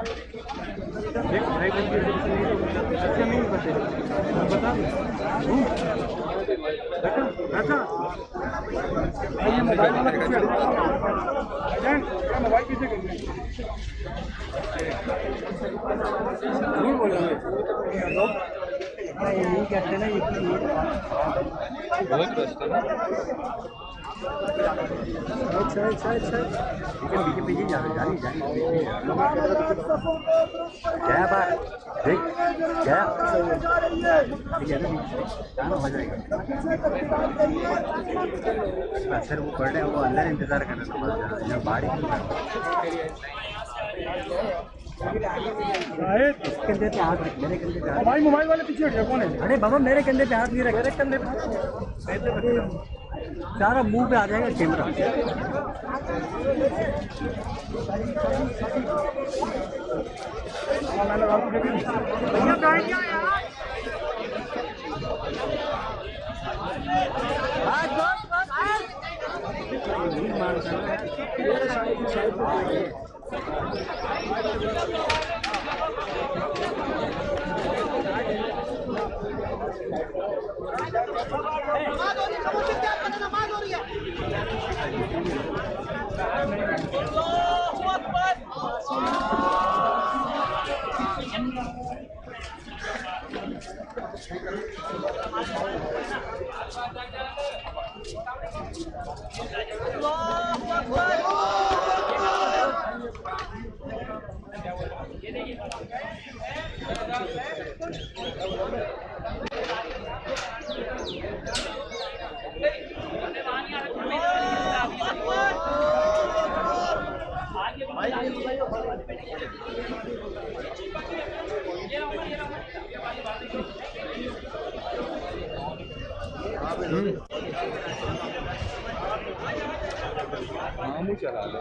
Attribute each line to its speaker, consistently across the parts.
Speaker 1: देख भाई बन के अच्छा नहीं बचे बता अच्छा ये मोबाइल वाला किसे जान मोबाइल किसे नहीं बोल रहा मैं यही कहते ना ये बहुत कष्ट है अच्छा पीछे पीछे जा रही क्या बात देख क्या ठीक है ना हो जाएगा सर वो पढ़ रहे हैं वो अंदर इंतजार कर रहे हैं बाहर कंधे पे हाथ रख मेरे कंधे पे भाई मोबाइल वाले पीछे हट गया कौन है अरे बाबा मेरे कंधे पे हाथ नहीं रख मेरे कंधे पे सारा मुंह पे आ जाएगा कैमरा मामू चला ले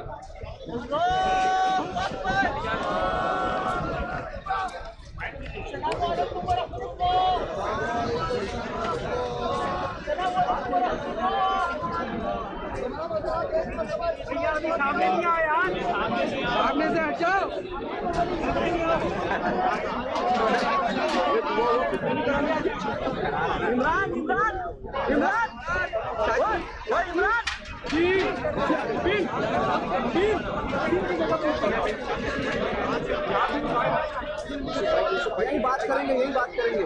Speaker 1: सामने नहीं आया सामने से हट जाओ इमरान इमरान इमरान इमरान यही बात करेंगे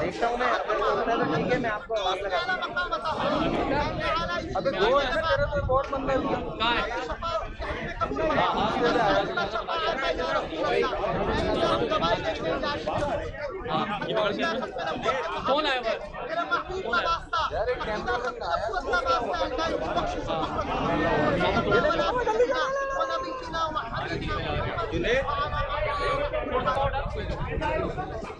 Speaker 1: देखता हूँ मैं ठीक है मैं आपको आवाज लगा अबे दो है ना तेरे तो बहुत बंदा
Speaker 2: कौन आया
Speaker 3: वो